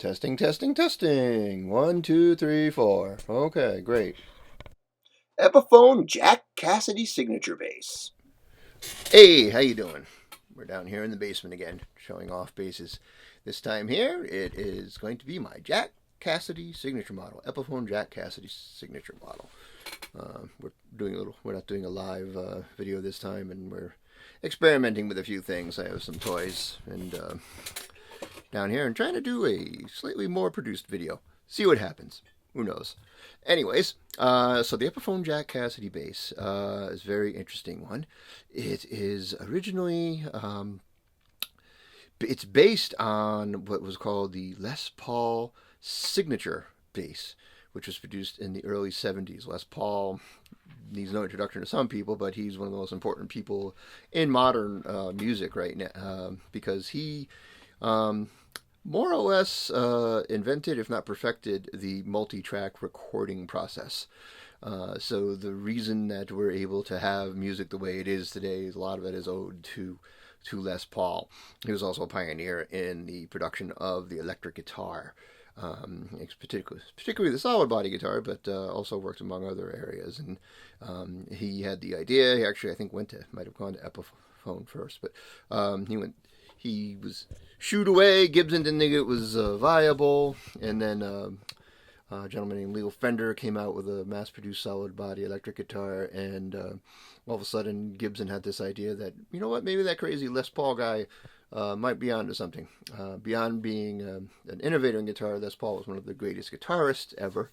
Testing, testing, testing. One, two, three, four. Okay, great. Epiphone Jack Casady signature bass. Hey, how you doing? We're down here in the basement again, showing off basses. This time here, it is going to be my Jack Casady signature model, Epiphone Jack Casady signature model. We're not doing a live video this time, and we're experimenting with a few things. I have some toys and down here and trying to do a slightly more produced video. See what happens. Who knows? Anyways, so the Epiphone Jack Casady bass is a very interesting one. It is originally it's based on what was called the Les Paul signature bass, which was produced in the early 70s. Les Paul needs no introduction to some people, but he's one of the most important people in modern music right now because he more or less invented, if not perfected, the multi-track recording process. So the reason that we're able to have music the way it is today, a lot of it is owed to Les Paul. He was also a pioneer in the production of the electric guitar, particularly the solid body guitar, but also worked among other areas. And he had the idea. He actually, I think, might have gone to Epiphone first, but he was shooed away. Gibson didn't think it was viable, and then a gentleman named Leo Fender came out with a mass-produced solid body electric guitar, and all of a sudden Gibson had this idea that, you know what, maybe that crazy Les Paul guy might be onto something. Beyond being an innovator in guitar, Les Paul was one of the greatest guitarists ever.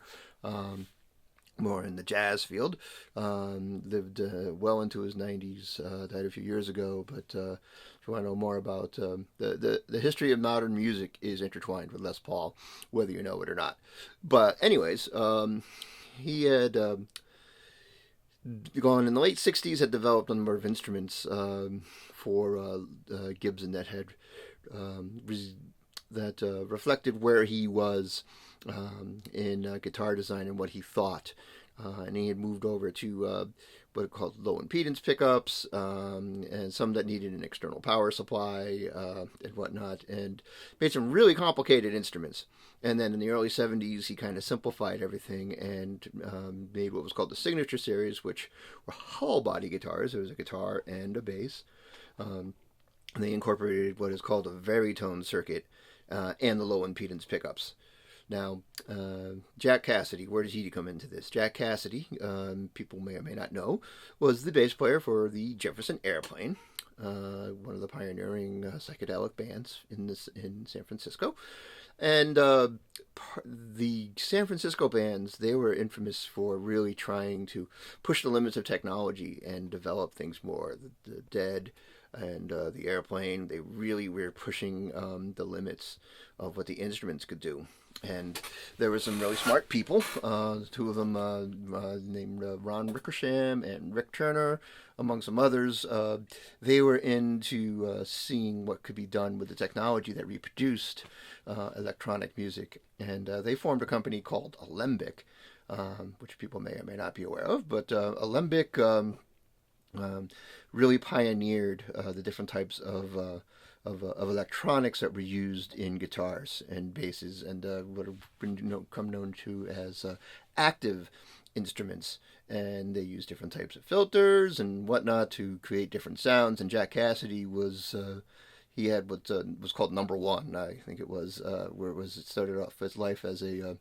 More in the jazz field. Lived well into his 90s, died a few years ago. But if you want to know more about the history of modern music is intertwined with Les Paul, whether you know it or not. But anyways, he had gone in the late 60s, had developed a number of instruments for Gibson that had reflected where he was in guitar design and what he thought. And he had moved over to what are called low impedance pickups, and some that needed an external power supply and whatnot, and made some really complicated instruments. And then in the early 70s, he kind of simplified everything and made what was called the Signature Series, which were hollow body guitars. There was a guitar and a bass. And they incorporated what is called a varitone circuit and the low impedance pickups. Now, Jack Casady, where does he come into this? Jack Casady, people may or may not know, was the bass player for the Jefferson Airplane, one of the pioneering psychedelic bands in San Francisco. And the San Francisco bands, they were infamous for really trying to push the limits of technology and develop things more. The Dead and the Airplane, they really were pushing the limits of what the instruments could do. And there were some really smart people, two of them named Ron Wickersham and Rick Turner, among some others. They were into seeing what could be done with the technology that reproduced electronic music. And they formed a company called Alembic, which people may or may not be aware of. But Alembic really pioneered the different types of electronics that were used in guitars and basses, and what have become known to as active instruments. And they used different types of filters and whatnot to create different sounds. And Jack Casady he had what was called Number One, I think it was, it started off his life as a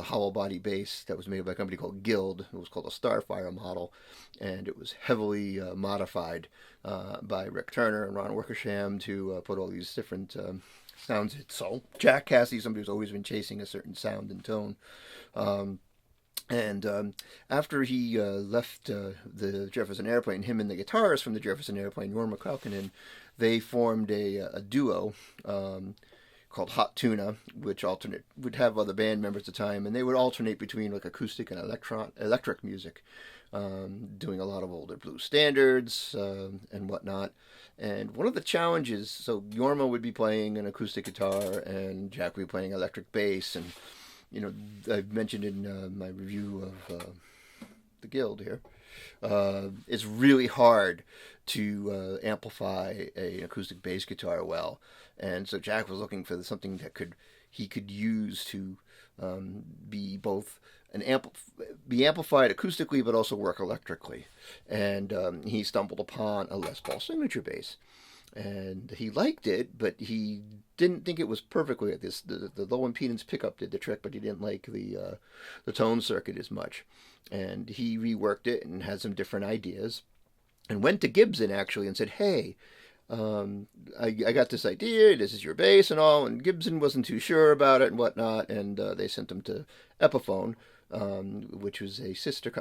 hollow body bass that was made by a company called Guild. It was called a Starfire model, and it was heavily modified by Rick Turner and Ron Wickersham to put all these different sounds. So Jack Casady, somebody who's always been chasing a certain sound and tone. And after he left the Jefferson Airplane, him and the guitarist from the Jefferson Airplane, Jorma Kaukonen, they formed a duo called Hot Tuna, which would have other band members at the time, and they would alternate between like acoustic and electric music, doing a lot of older blues standards and whatnot. And one of the challenges, so Jorma would be playing an acoustic guitar, and Jack would be playing electric bass, and I've mentioned in my review of the Guild here, it's really hard to amplify an acoustic bass guitar well. And so Jack was looking for something that could he could use to be both be amplified acoustically but also work electrically. And he stumbled upon a Les Paul signature bass, and he liked it, but he didn't think it was perfectly like this. The low impedance pickup did the trick, but he didn't like the tone circuit as much, and he reworked it and had some different ideas, and went to Gibson actually and said, "Hey, I got this idea. This is your bass and all." And Gibson wasn't too sure about it and whatnot, and they sent him to Epiphone, which was a sister.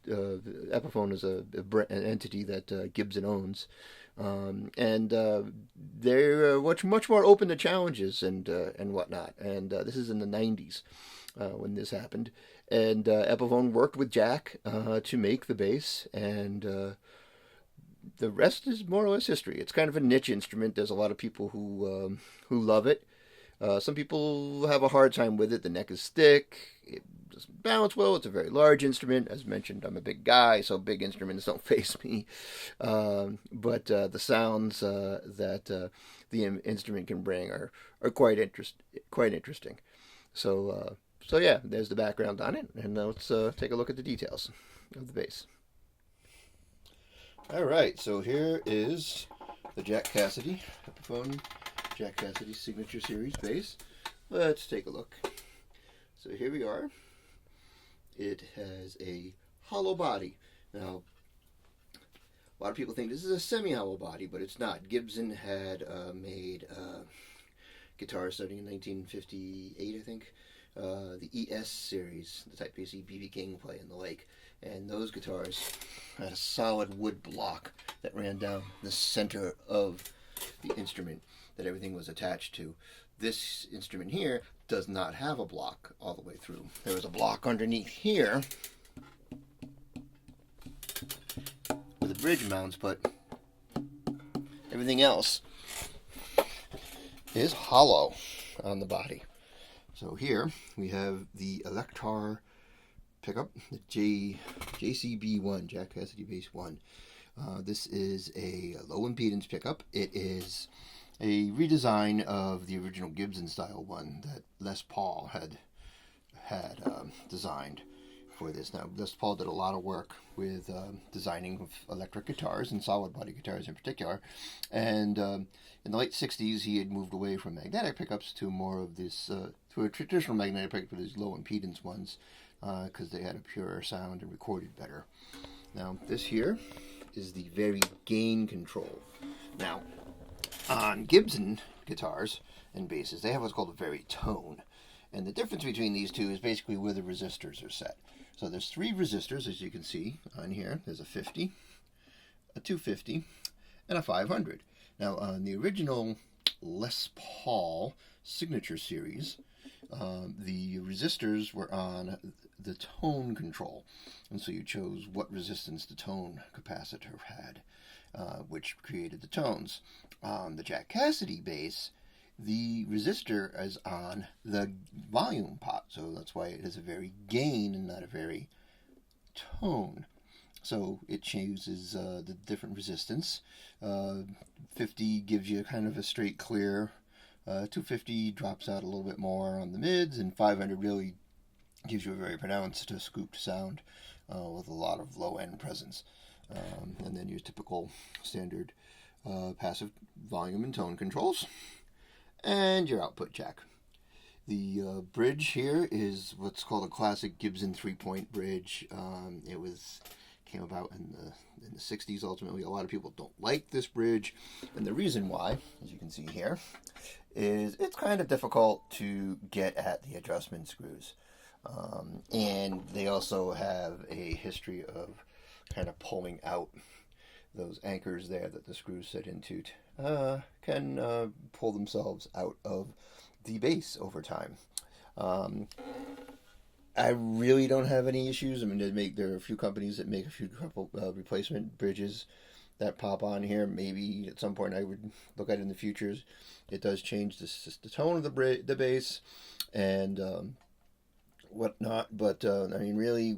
Epiphone is an entity that Gibson owns, and they're much more open to challenges and whatnot. And this is in the '90s when this happened, and Epiphone worked with Jack to make the bass, and the rest is more or less history. It's kind of a niche instrument. There's a lot of people who love it. Some people have a hard time with it. The neck is thick. It doesn't balance well. It's a very large instrument. As mentioned, I'm a big guy, so big instruments don't face me. But the sounds that the instrument can bring are quite interesting. So yeah, there's the background on it, and now let's take a look at the details of the bass. All right, so here is the Jack Casady Epiphone Jack Casady Signature Series bass. Let's take a look. So here we are. It has a hollow body. Now, a lot of people think this is a semi-hollow body, but it's not. Gibson had made guitars starting in 1958, I think. The ES series, the type you see B.B. King play and the like. And those guitars had a solid wood block that ran down the center of the instrument that everything was attached to. This instrument here does not have a block all the way through. There is a block underneath here where the bridge mounts, but everything else is hollow on the body. So here we have the Electar pickup, the JCB1, Jack Casady Bass 1. This is a low impedance pickup. It is a redesign of the original Gibson style one that Les Paul had designed for this. Now, Les Paul did a lot of work with designing electric guitars and solid body guitars in particular. And in the late 60s, he had moved away from magnetic pickups to more of this, to a traditional magnetic pickup with these low impedance ones, because they had a purer sound and recorded better. Now, this here is the very gain control. Now, on Gibson guitars and basses, they have what's called a very tone. And the difference between these two is basically where the resistors are set. So there's 3 resistors, as you can see on here. There's a 50, a 250, and a 500. Now, on the original Les Paul Signature Series, the resistors were on the tone control. And so you chose what resistance the tone capacitor had, which created the tones. On the Jack Casady bass, the resistor is on the volume pot, so that's why it has a very gain and not a very tone. So it chooses the different resistance. 50 gives you kind of a straight clear. 250 drops out a little bit more on the mids, and 500 really gives you a very pronounced scooped sound with a lot of low end presence. And then your typical standard passive volume and tone controls, and your output jack. The bridge here is what's called a classic Gibson 3-point bridge. It came about in the 60s ultimately. A lot of people don't like this bridge, and the reason why, as you can see here, is it's kind of difficult to get at the adjustment screws. And they also have a history of kind of pulling out those anchors there that the screws sit into, can pull themselves out of the bass over time. I really don't have any issues. I mean, there are a few companies that make a few couple replacement bridges that pop on here. Maybe at some point I would look at it in the future. It does change the tone of the bass and whatnot, but I mean, really,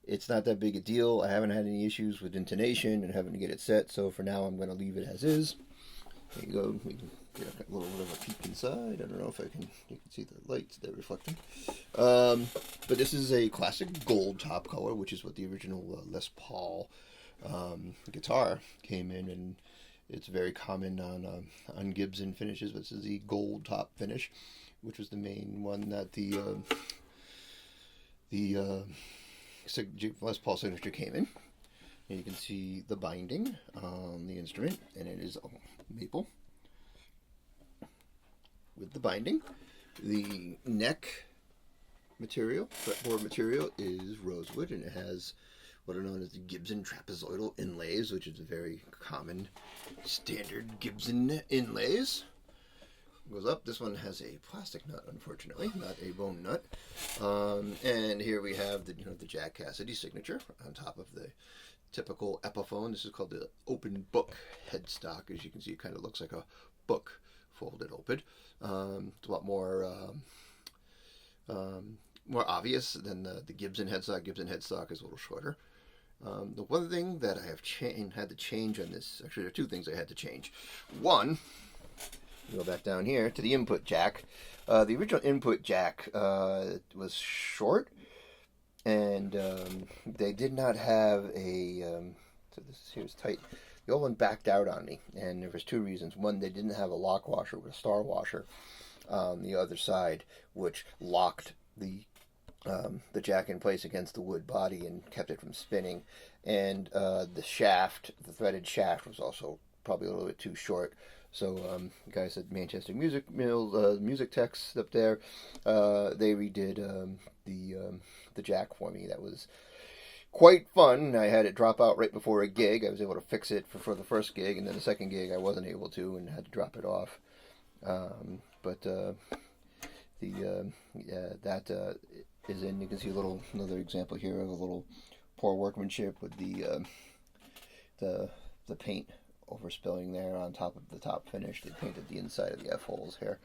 it's not that big a deal. I haven't had any issues with intonation and having to get it set, so for now I'm going to leave it as is. There you go. Yeah, a little bit of a peek inside. I don't know if you can see the lights they're reflecting. But this is a classic gold top color, which is what the original Les Paul guitar came in, and it's very common on Gibson finishes. But this is the gold top finish, which was the main one that the Les Paul signature came in. And you can see the binding on the instrument, and it is maple with the binding. The neck material, fretboard material, is rosewood, and it has what are known as the Gibson trapezoidal inlays, which is a very common standard Gibson inlays. Goes up. This one has a plastic nut, unfortunately, not a bone nut. And here we have the Jack Casady signature on top of the typical Epiphone. This is called the open book headstock. As you can see, it kind of looks like a book folded open. It's a lot more obvious than the Gibson headstock. Gibson headstock is a little shorter. The one thing that I have had to change on this, actually there are two things I had to change. One, go back down here to the input jack. The original input jack was short, and they did not have a. So this here's tight. The old one backed out on me, and there was two reasons. One, they didn't have a lock washer with a star washer on the other side, which locked the jack in place against the wood body and kept it from spinning. And the shaft, the threaded shaft, was also probably a little bit too short. So guys at Manchester Music Mill, music techs up there, they redid the jack for me. That was quite fun. I had it drop out right before a gig. I was able to fix it for the first gig, and then the second gig I wasn't able to and had to drop it off. That is in. You can see another example here of a little poor workmanship with the paint overspilling there on top of the top finish. They painted the inside of the F-holes here.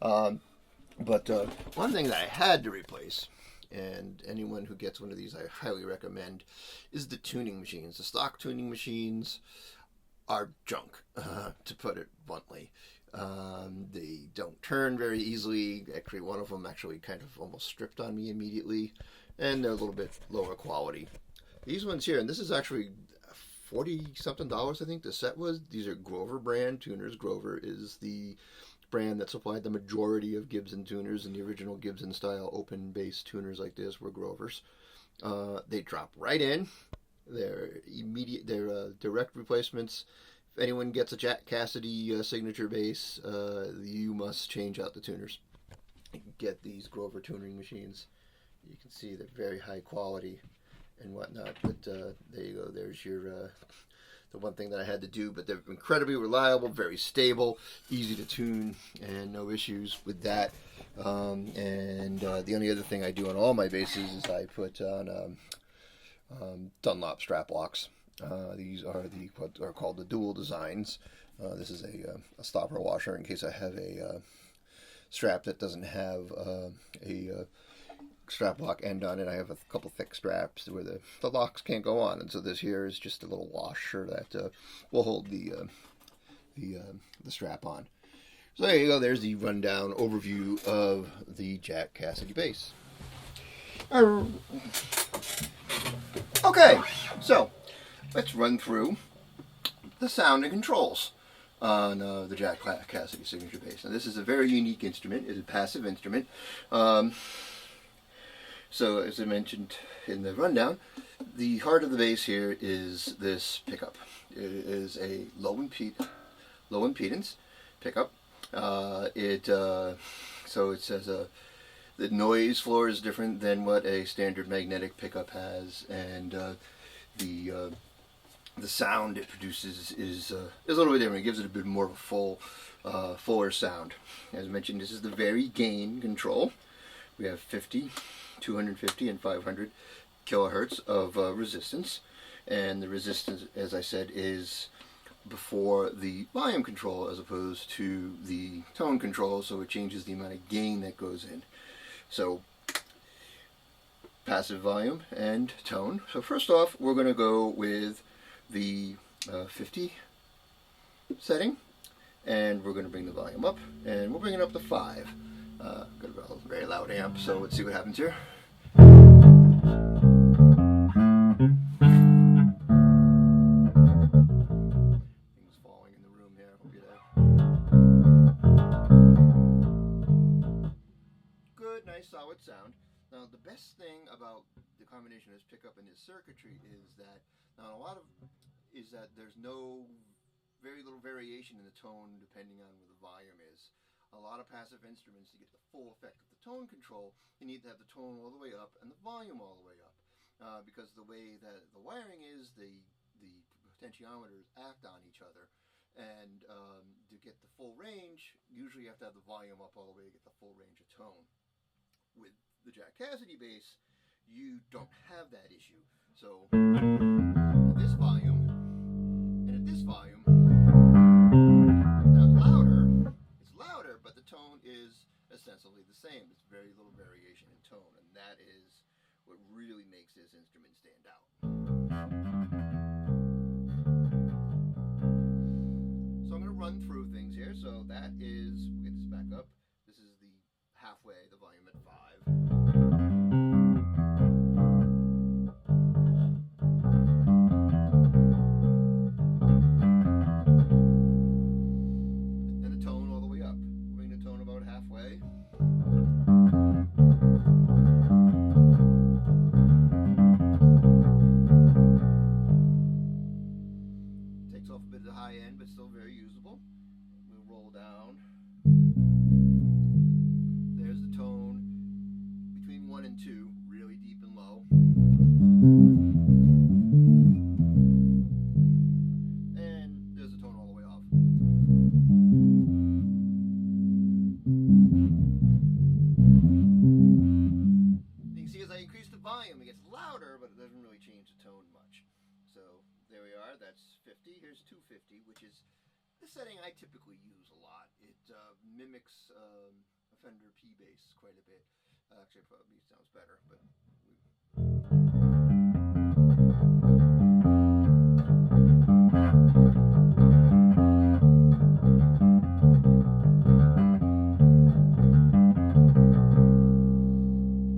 But one thing that I had to replace, and anyone who gets one of these I highly recommend, is the tuning machines. The stock tuning machines are junk, to put it bluntly. They don't turn very easily. Actually, one of them actually kind of almost stripped on me immediately, and they're a little bit lower quality. These ones here, and this is actually $40-something, I think the set was. These are Grover brand tuners. Grover is the brand that supplied the majority of Gibson tuners, and the original Gibson style open bass tuners like this were Grovers. They drop right in. They're direct replacements. If anyone gets a Jack Casady signature bass, you must change out the tuners. Get these Grover tuning machines. You can see they're very high quality and whatnot, but there you go. There's your the one thing that I had to do, but they're incredibly reliable, very stable, easy to tune, and no issues with that. And the only other thing I do on all my basses is I put on Dunlop strap locks. These are what are called the dual designs. This is a stopper washer in case I have a strap that doesn't have a strap lock end on it. I have a couple thick straps where the locks can't go on, and so this here is just a little washer that will hold the strap on. So there you go. There's the rundown overview of the Jack Casady bass. Okay, so let's run through the sound and controls on the Jack Casady signature bass. Now this is a very unique instrument. It's a passive instrument. So as I mentioned in the rundown, the heart of the bass here is this pickup. It is a low impedance pickup. So it says the noise floor is different than what a standard magnetic pickup has, and the sound it produces is a little bit different. It gives it a bit more of a fuller sound. As I mentioned, this is the very gain control. We have 50, 250, and 500 kilohertz of resistance, and the resistance, as I said, is before the volume control as opposed to the tone control, so it changes the amount of gain that goes in. So passive volume and tone. So first off, we're going to go with the 50 setting, and we're going to bring the volume up, and we'll bring it up to 5. Got a very loud amp, so let's see what happens here. Things falling in the room here. Hope you're there. Good, nice, solid sound. Now, the best thing about the combination of this pickup and this circuitry is that there's very little variation in the tone depending on where the volume is. A lot of passive instruments, to get the full effect of the tone control, you need to have the tone all the way up and the volume all the way up. Because the way that the wiring is, the potentiometers act on each other. And to get the full range, usually you have to have the volume up all the way to get the full range of tone. With the Jack Casady bass, you don't have that issue. So at this volume and at this volume, now it's louder, but the tone is essentially the same. There's very little variation in tone, and that is what really makes this instrument stand out. So I'm going to run through things here. So that is, we'll get this back up. This is the halfway, the volume at 5. And the tone all the way up. Bring the tone about halfway. Takes off a bit of the high end, but still very usable. We'll roll down. There's the tone between 1 and 2, really deep and low. And there's the tone all the way off. You can see as I increase the volume, it gets louder, but it doesn't really change the tone much. So there we are, that's 50. Here's 250, which is the setting I typically use a lot. It mimics a Fender P bass quite a bit. Actually, probably sounds better, but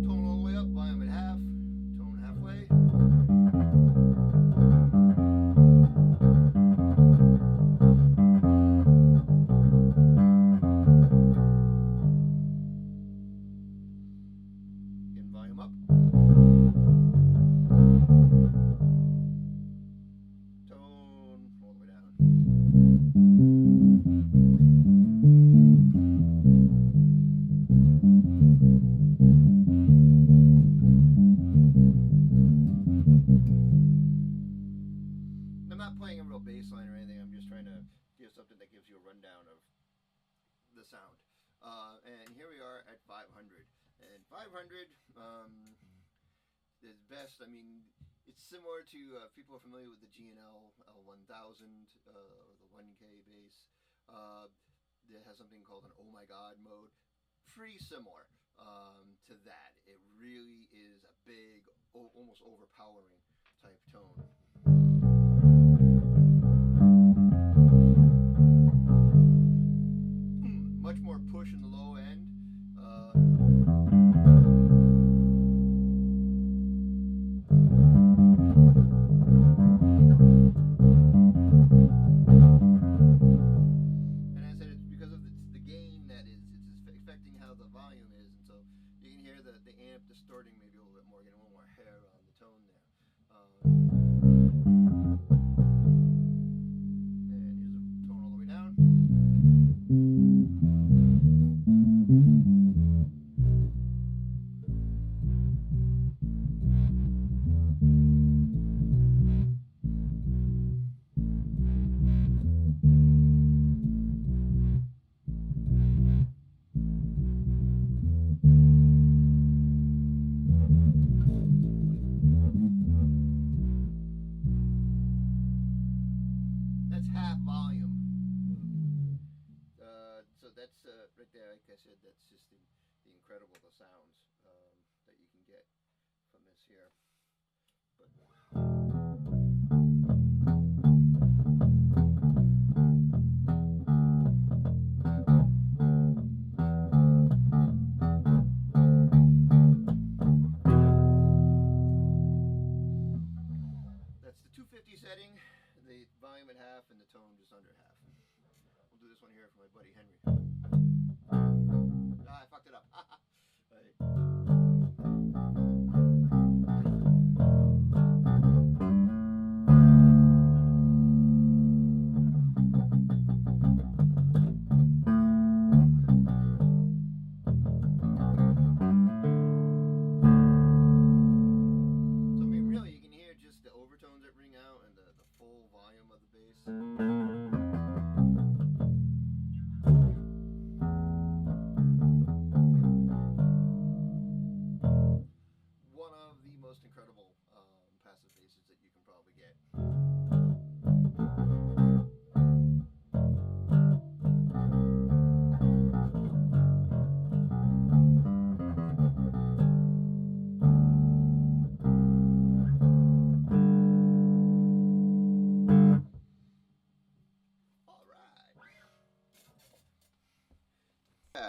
tone all the way up, volume at half, tone halfway. Again, volume up. Tone all the way down. I'm not playing a real bass line or anything. I'm just trying to give something that gives you a rundown of the sound. And here we are at 500. And 500 is best. I mean, it's similar to, people are familiar with the G&L L1000, or the 1K bass. It has something called an oh my god mode. Pretty similar to that. It really is a big, almost overpowering type tone. Much more push in the low end. And as I said, it's because of the gain that it's affecting how the volume is, and so you can hear the amp distorting maybe a little bit more, getting a little more hair on the tone there. And here's a tone all the way down. That's half volume. So that's right there. Like I said, that's just the incredible the sounds that you can get from this here. But volume at half and the tone just under half. We'll do this one here for my buddy Henry. Ah, I fucked it up. Right. Just the overtones that ring out and the full volume of the bass. One of the most incredible passive basses that you can probably get.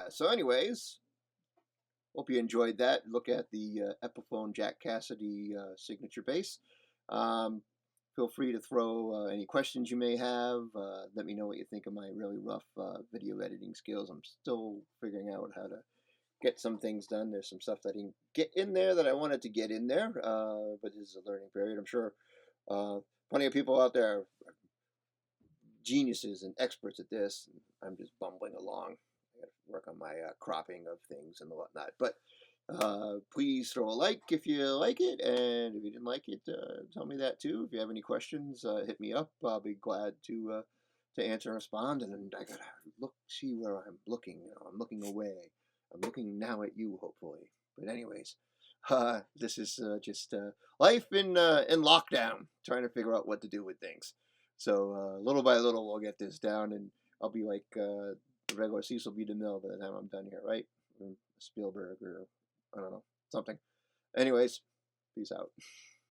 So anyways, hope you enjoyed that. Look at the Epiphone Jack Casady signature bass. Feel free to throw any questions you may have. Let me know what you think of my really rough video editing skills. I'm still figuring out how to get some things done. There's some stuff that I didn't get in there that I wanted to get in there, but this is a learning period. I'm sure plenty of people out there are geniuses and experts at this. I'm just bumbling along. I got to work on my cropping of things and whatnot. But please throw a like if you like it, and if you didn't like it, tell me that too. If you have any questions, hit me up. I'll be glad to answer and respond. And I gotta see where I'm looking. You know, I'm looking away. I'm looking now at you, hopefully. But anyways, this is just life in lockdown, trying to figure out what to do with things. So little by little, we'll get this down, and I'll be like the regular Cecil B. DeMille by the time I'm done here, right? Or Spielberg, or I don't know, something. Anyways, peace out.